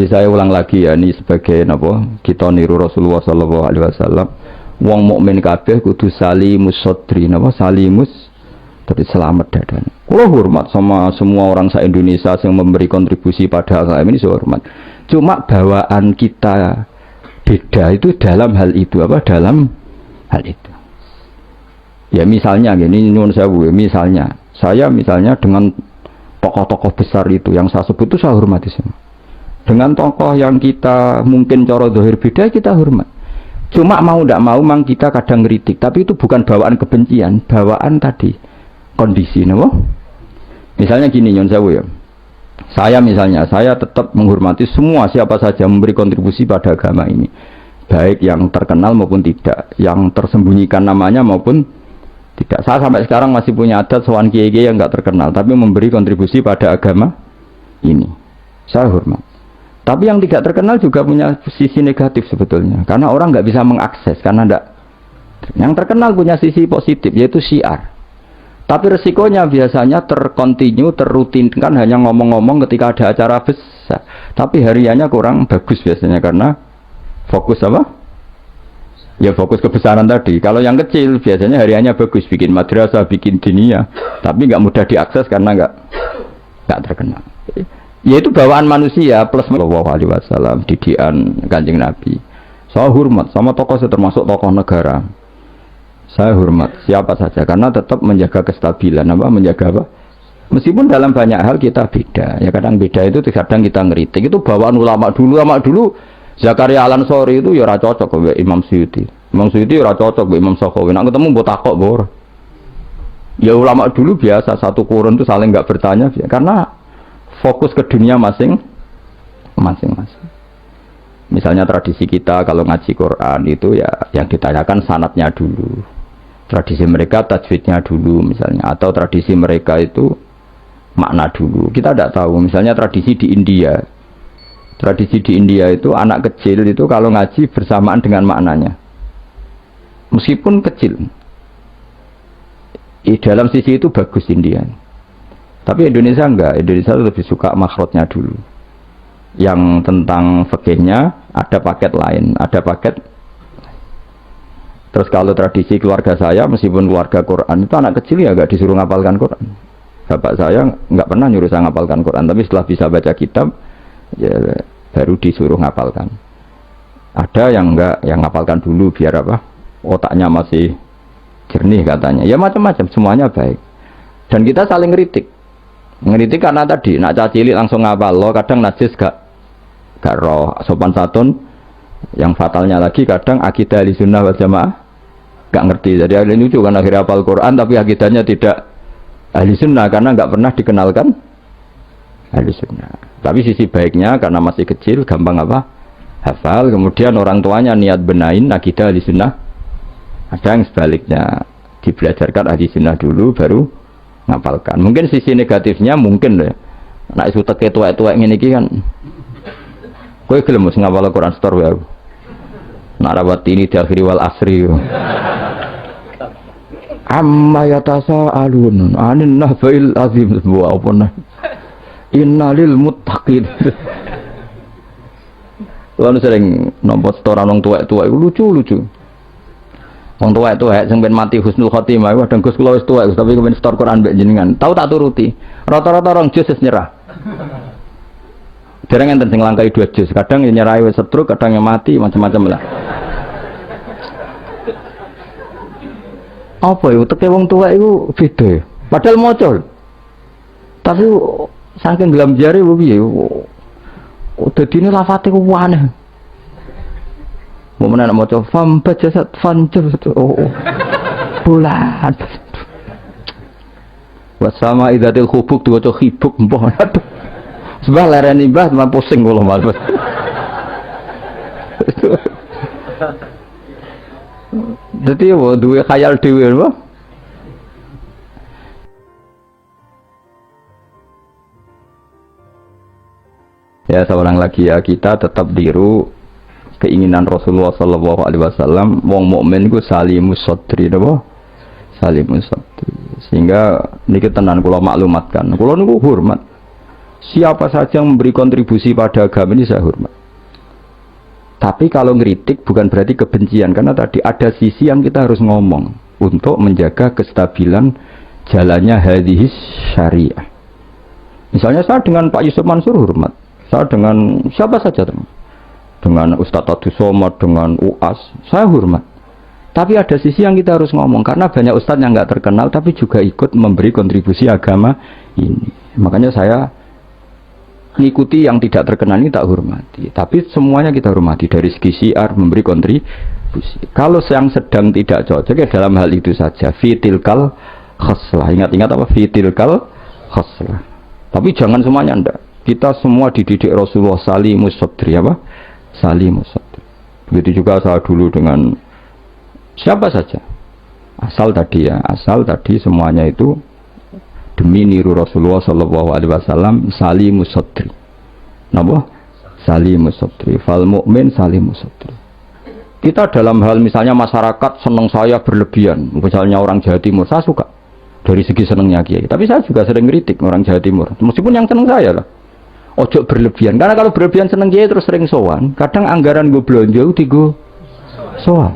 Jadi saya ulang lagi ya, ini sebagai apa? Kita niru Rasulullah sallallahu alaihi wasallam. Wong mukmin kabeh kudu salimus sodri, napa salimus tapi selamat dadane. Kalau hormat sama semua orang se-Indonesia yang memberi kontribusi pada agama ini, saya hormat. Cuma bawaan kita beda itu dalam hal itu apa? Dalam hal itu. Ya misalnya gini, nyuwun sewu, misalnya saya dengan tokoh-tokoh besar itu yang saya sebut itu saya hormati semua. Dengan tokoh yang kita mungkin cara zahir beda kita hormat. Cuma mau tidak mau memang kita kadang ngeritik, tapi itu bukan bawaan kebencian, bawaan tadi kondisi, napa? Misalnya gini nyon sewu ya. Saya tetap menghormati semua siapa saja memberi kontribusi pada agama ini. Baik yang terkenal maupun tidak, yang tersembunyikan namanya maupun tidak. Saya sampai sekarang masih punya adat sowan kiai-kiai yang enggak terkenal tapi memberi kontribusi pada agama ini. Saya hormat. Tapi yang tidak terkenal juga punya sisi negatif sebetulnya, karena orang nggak bisa mengakses karena enggak. Yang terkenal punya sisi positif yaitu syiar. Tapi resikonya biasanya terkontinu, terrutinkan hanya ngomong-ngomong ketika ada acara besar. Tapi hariannya kurang bagus biasanya karena fokus apa? Ya fokus kebesaran tadi. Kalau yang kecil biasanya hariannya bagus, bikin madrasah, bikin diniyah, tapi nggak mudah diakses karena nggak terkenal. Yaitu bawaan manusia plus sallallahu alaihi wasallam, didikan Kanjeng Nabi. Saya hormat sama tokoh termasuk tokoh negara. Saya hormat siapa saja karena tetap menjaga kestabilan, menjaga apa? Meskipun dalam banyak hal kita beda. Ya kadang beda itu kadang kita ngeritik. Itu bawaan ulama dulu Zakaria Al-Ansori itu ya ora cocok kok Imam Suyuti. Imam Suyuti ora cocok kok Imam Sakhawi. Nek ketemu mbok takok bor. Ya ulama dulu biasa satu kurun itu saling enggak bertanya karena fokus ke dunia masing-masing. Misalnya tradisi kita kalau ngaji Quran itu ya yang ditanyakan sanadnya dulu. Tradisi mereka tajwidnya dulu misalnya, atau tradisi mereka itu makna dulu. Kita tidak tahu. Misalnya tradisi di India. Tradisi di India itu anak kecil itu kalau ngaji bersamaan dengan maknanya. Meskipun kecil. Dalam sisi itu bagus India. Tapi Indonesia enggak, Indonesia lebih suka makhrajnya dulu. Yang tentang fikihnya ada paket lain, ada paket. Terus kalau tradisi keluarga saya, meskipun keluarga Quran itu anak kecil ya enggak disuruh ngapalkan Quran. Bapak saya enggak pernah nyuruh saya ngapalkan Quran, tapi setelah bisa baca kitab ya baru disuruh ngapalkan. Ada yang enggak, yang ngapalkan dulu biar apa? Otaknya masih jernih katanya. Ya macam-macam, semuanya baik. Dan kita saling kritik. Ngeritik karena tadi nak cilik langsung ngapal lo, kadang najis gak roh sopan santun. Yang fatalnya lagi kadang akidah ahli sunnah wal jamaah gak ngerti. Jadi ahli lucu kan akhirnya hafal Quran tapi akidahnya tidak ahli sunnah karena gak pernah dikenalkan ahli sunnah. Tapi sisi baiknya karena masih kecil gampang apa? Hafal, kemudian orang tuanya niat benahin akidah ahli sunnah. Ada yang sebaliknya dibelajarkan ahli sunnah dulu baru ngapalkan. Mungkin sisi negatifnya mungkin deh. Nek isu teke tuwek-tuwek ngene iki kan. Kowe gelem mesti ngapal Quran setor wae. Nek rawat ini diakhiri wal asri. Amma yatasa alun anin nahbail azim wa apa. Innalil muttaqin. Lalu sering nampa setoran wong tuwek-tuwek lucu-lucu. Wong tuwek itu sing ben mati husnul khotimah kadang Gus kula wis tuwek tapi kepen setor Quran mbek jenengan. Tahu tak turuti. Rata-rata rong juz wis nyerah. Dereng enten sing langkai 2 juz. Kadang yang nyerahi wis setruk, kadang yang mati macam-macam lah. Apa ya teke wong tuwek iku beda ya. Padahal maca. Tapi saking gelam jare piye. Dadine lafate ku aneh. Mau mana nak maca fam bajasat fanjur bulan wasama idatil khubuk diwaca khibuk mbah aduh sebab lereni mbah teman pusing kula malah dadi duwe khayal dhewe lho. Ya seorang lagi ya kita tetap tiru keinginan Rasulullah sallallahu alaihi wasallam wong mukmin iku salimus sadri napa salimus sadri sehingga niki tenan kula maklumatkan kula niku hormat Siapa saja yang memberi kontribusi pada agama ini saya hormat. Tapi kalau ngeritik bukan berarti kebencian, karena tadi ada sisi yang kita harus ngomong untuk menjaga kestabilan jalannya hadis syariah. Misalnya saya dengan Pak Yusuf Mansur hormat, saya dengan siapa saja dengan Ustadz Abdus Somad, dengan UAS, saya hormat. Tapi ada sisi yang kita harus ngomong, karena banyak ustadz yang nggak terkenal tapi juga ikut memberi kontribusi agama ini. Makanya saya mengikuti yang tidak terkenal ini tak hormati, tapi semuanya kita hormati dari segi syiar memberi kontribusi. Kalau yang sedang tidak cocok ya dalam hal itu saja fitilkal khaslah, ingat-ingat apa fitilkal khaslah. Tapi jangan semuanya ndak. Kita semua dididik Rasulullah salimus sadri apa? Salimus sadri. Begitu juga saya dulu dengan siapa saja. Asal tadi semuanya itu demi niru Rasulullah sallallahu alaihi wasallam salimus sadri. Napa? Salimus sadri. Fal mukmin salimus sadri. Kita dalam hal misalnya masyarakat senang saya berlebihan, misalnya orang Jawa Timur, saya suka dari segi senangnya kiai. Tapi saya juga sering kritik orang Jawa Timur. Meskipun yang senang saya lah. Ojo berlebihan. Karena kalau berlebihan senang kiai terus sering sowan, kadang anggaran gue belanja digo sowan.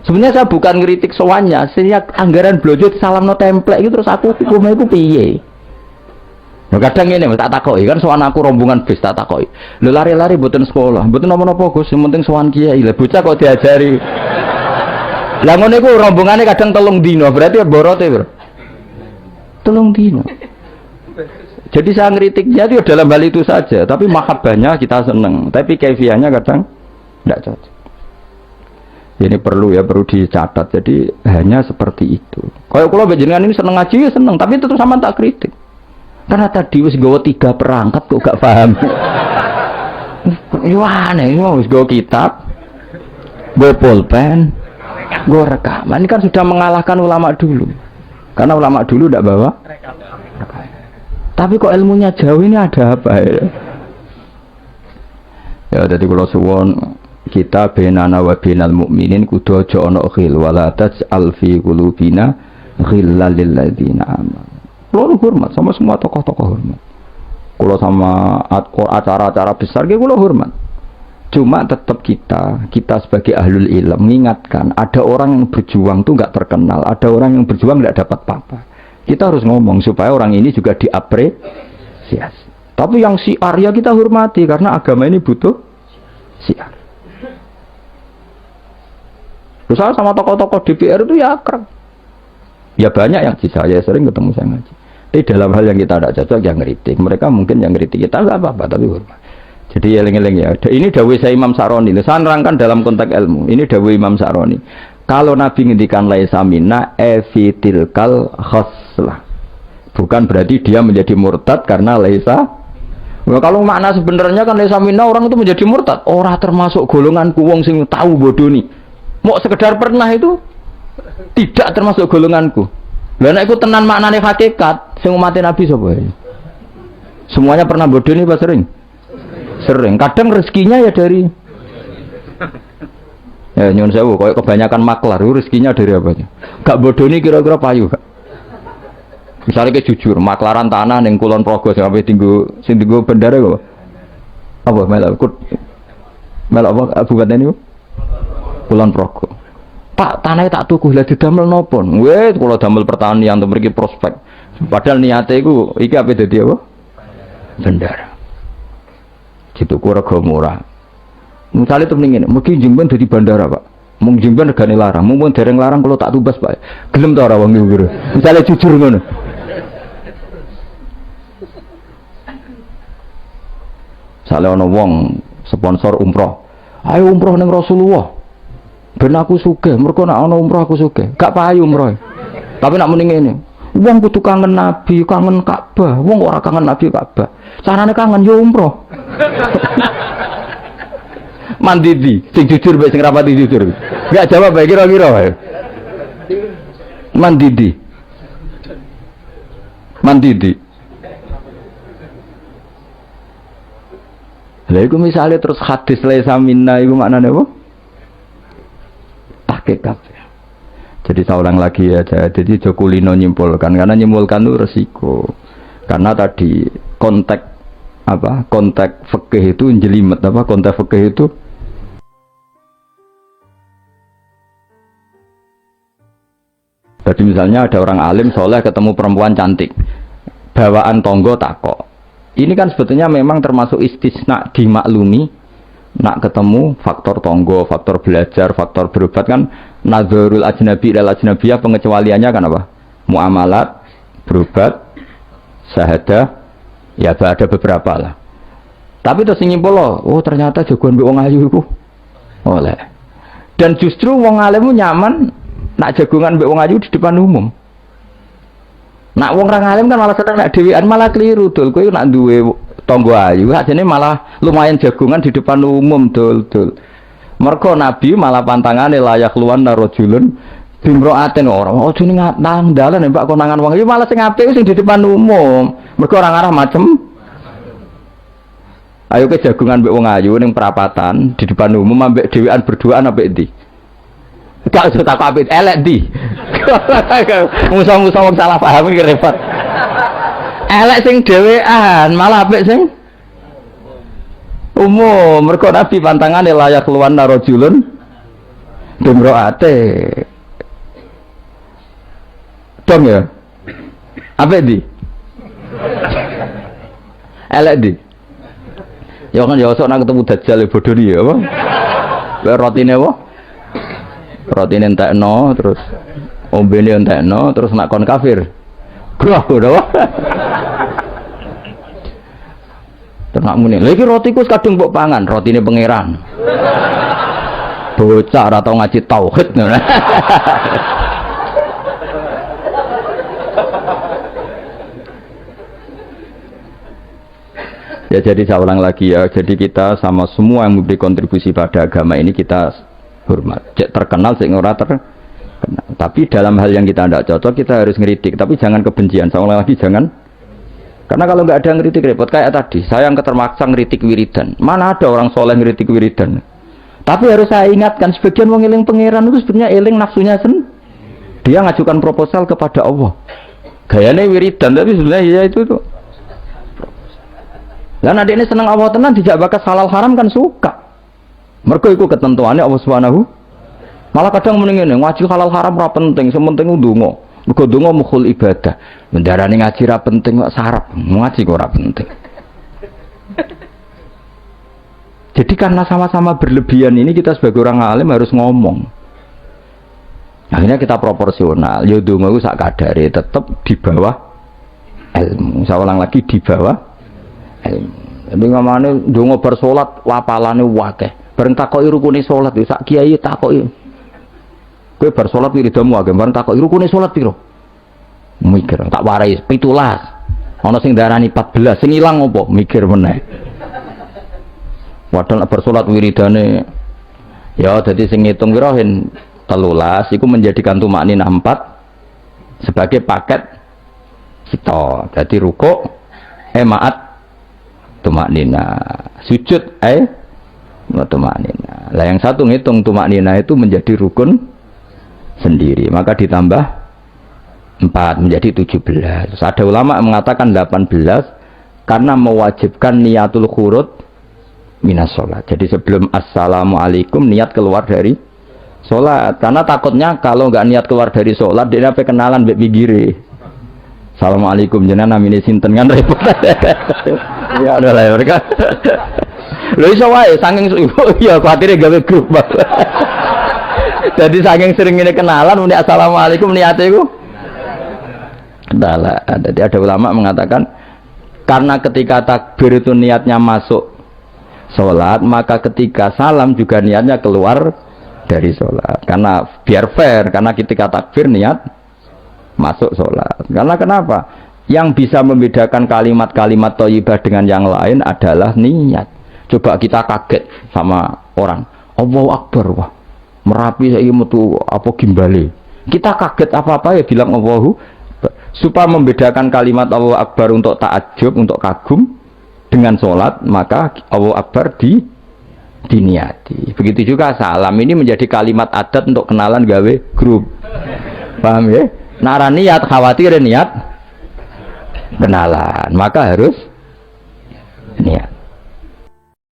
Sebenarnya saya bukan ngeritik sowannya, sehingga anggaran belanja salam no template itu terus aku hukumnya itu piye. Nah kadang ini tak takoki kan sowan aku rombongan bis tak takoki. Lho lari-lari mboten sekolah, mboten napa-napa Gus, sing penting sowan kiai. Lah bocah kok diajari. Lah ngono iku rombongane kadang 3 dino, berarti borote, Bro. 3 dino. Jadi saya ngeritiknya itu dalam hal itu saja, tapi mahabbahnya kita seneng, tapi kaifiahnya kadang tidak cocok. Ini perlu dicatat. Jadi hanya seperti itu. Kalau jenengan ini seneng ngaji ya seneng, tapi itu sama tak kritik. Karena tadi wis gawa 3 perangkat kok gak paham. Wah, nih wis gawa kitab, gawa pulpen, gawa rekaman. Ini kan sudah mengalahkan ulama dulu. Karena ulama dulu tidak bawa rekaman. Tapi kok ilmunya jauh ini ada apa ya? Ya jadi kalau suwon kita benana wa benal mukminin kudu aja ana khil wala taj'al fi qulubina ghillal lil ladzina amanu. Kulo hormat sama semua tokoh-tokoh hormat. Kulo sama acara-acara besar ge kulo hormat. Cuma tetap kita sebagai ahlul ilm mengingatkan ada orang yang berjuang tuh enggak terkenal, ada orang yang berjuang enggak dapat apa-apa. Kita harus ngomong supaya orang ini juga diapresiasi. Tapi yang syiar ya kita hormati karena agama ini butuh syiar. Terus sama tokoh-tokoh DPR itu ya akrab. Ya banyak yang saya sering ketemu saya ngaji. Tapi dalam hal yang kita tidak cocok yang ngeritik. Mereka mungkin yang ngeritik kita nggak apa-apa tapi hormat. Jadi eling-eling ya. Ini dawuh saya Imam Sa'roni. Saya nerangkan dalam konteks ilmu. Ini dawuh Imam Sa'roni. Kalau Nabi ngendikan laisa minna efitilkal khaslah. Bukan berarti dia menjadi murtad karena laisa. Nah, kalau makna sebenarnya kan laisa minna orang itu menjadi murtad. Orang termasuk golonganku wong sing tahu bodoh nih. Mau sekedar pernah itu tidak termasuk golonganku. Lah nek iku tenan maknane hakikat sing umat Nabi sapa ya? Semuanya pernah bodoh nih Pak sering? Sering. Kadang rezekinya ya dari ya nyun sewu koyo kebanyakan maklar rezekinya dari apa? Gak bodoh nih kira-kira payu. Misalnya ke jujur, maklaran tanah ning Kulon Progo sampai sing tinggu bendara kok. Apa melok apa bukan ini? Kulon Progo. Pak, tanahnya tak tuku lah didamel nopo? Weh, kalau damel pertanian untuk pergi prospek. Padahal niatnya itu, iki apa dadi apa? Bendara. Gitu rego murah. Misalnya tuh ini, mungkin Jimban jadi bandara Pak. Mungkin Jimban regane larang, mungkin dereng larang kalau tak tubas Pak. Gelem ta ora wong iki. Misalnya jujur ngono. Misalnya ana wong sponsor umroh. Ayo umroh ning Rasulullah. Ben aku sugih, mergo nek ana umroh aku sugih. Gak payu umroh. Tapi nek muni ngene, wong kudu kangen Nabi, kangen Ka'bah. Wong ora kangen Nabi Ka'bah. Carane kangen yo umroh. Mandidi, sing jujur bae sing rapati jujur. Enggak jawab bae kira-kira wae. Mandidi. Lha iku misale terus hadis laisa minna iku maknane apa? Hakikat. Jadi saya ulang lagi ya, jadi Jokulino nyimpulkan karena nyimpulkan itu resiko. Karena tadi konteks apa konteks fikih itu jelimet, apa konteks fikih itu jadi misalnya ada orang alim soleh ketemu perempuan cantik, bawaan tonggo takok. Ini kan sebetulnya memang termasuk istisna dimaklumi. Nak ketemu faktor tonggo, faktor belajar, faktor berobat kan nazarul ajnabi dan ajnabiyah pengecualiannya kan apa? Muamalat, berobat, syahadah, ya ada beberapa lah. Tapi terus nyimpul loh, oh ternyata jagoan mbek wong ayu iku oleh. Dan justru wong alim nyaman nak jagongan mbek wong ayu di depan umum. Nak wong ra alim kan malah seneng nak dhewean malah keliru dul. Kowe nak duwe tangga ayu ajene malah lumayan jagongan di depan umum dul. Mergo Nabi malah pantangane layak luwan narojulun bimroaten orang. Oh jeneng nang dalan mbak konangan wong iki malah sing apik sing di depan umum. Mergo orang arah macem. Ayo ke jagongan mbek wong ayu ning perapatan di depan umum ambek dhewean berduaan ambek ndi? Gak usah tak apik elek ndi. Musa-musa wong salah paham iki repot. Elek sing dhewean, malah apik sing umum. Mergo Nabi pantangane layak luwan narojulun bimroate. Dong ya. Apik ndi? Elek ndi? Ya kan ya sok nak ketemu dajjal bodoh iki ya apa? Rotine apa? Rotine entekno terus ombene entekno terus nak kon kafir. Gua udah. Ternak muni. Lha iki rotiku kadung mbok pangan, rotine pangeran. Bocah ora tau ngaji tauhid ngono. Ya jadi saya ulang lagi ya, jadi kita sama semua yang memberi kontribusi pada agama ini kita hormat. Cek terkenal, cek ora terkenal. Tapi dalam hal yang kita tidak cocok kita harus ngeritik. Tapi jangan kebencian. Saya ulang lagi jangan. Karena kalau nggak ada ngeritik repot kayak tadi. Saya yang ketermaksa ngeritik wiridan. Mana ada orang soleh ngeritik wiridan? Tapi harus saya ingatkan sebagian wong eling pangeran itu sebenarnya eling nafsunya dia ngajukan proposal kepada Allah. Gayanya wiridan tapi sebenarnya ya itu tuh. Lah nek ini seneng Allah tenan dijak bakas halal haram kan suka. Mergo iku ketentuannya Allah Subhanahu. Malah kadang mending ngene, ngaji halal haram ora penting, sementing ndonga. Mergo ndonga mukhul ibadah. Mendarane ngaji ra penting kok sarap, ngaji kok ora penting. Jadi karena sama-sama berlebihan ini kita sebagai orang alim harus ngomong. Akhirnya kita proporsional. Ya ndonga iku sak kadare tetep di bawah ilmu. Saya ulang lagi di bawah tapi ngamane ndonga bar salat wapalane akeh. Bareng takoki rukune salat yo sak kiai takoki. Kowe bar salat wiridamu akeh, bareng takoki rukune salat piro? Mikir, tak warai 17. Ana sing darani 14, sing ilang opo? Mikir meneh. Padahal bar salat wiridane ya dadi sing ngitung piro hen 13 iku menjadikan tumakninah 4 sebagai paket sito. Jadi rukuk maat tumak nina, sujud tumak nina. Lah yang satu ngitung tumak nina itu menjadi rukun sendiri, maka ditambah 4 menjadi 17. Terus ada ulama mengatakan 18 karena mewajibkan niatul khurud minas sholat. Jadi sebelum assalamualaikum niat keluar dari sholat, karena takutnya kalau nggak niat keluar dari sholat dia apa kenalan mbek pinggire. Assalamualaikum jenengan namine sinten kan repot. Ya udah lah mereka. Lho iso wae saking ya kuatire gawe grup. Jadi saking sering ini kenalan muni assalamualaikum niate iku. Kendala. Jadi ada ulama mengatakan karena ketika takbir itu niatnya masuk sholat, maka ketika salam juga niatnya keluar dari sholat. Karena biar fair, karena ketika takbir niat masuk sholat. Karena kenapa? Yang bisa membedakan kalimat-kalimat thayyibah dengan yang lain adalah niat. Coba kita kaget sama orang, Allahu Akbar, wah Merapi saya metu apa gimbale. Kita kaget apa-apa ya bilang Allahu, supaya membedakan kalimat Allahu Akbar untuk ta'ajub, untuk kagum dengan sholat, maka Allahu Akbar diniati. Begitu juga salam ini menjadi kalimat adat untuk kenalan gawe grup. Paham ya? Nara niat khawatir niat kenalan, maka harus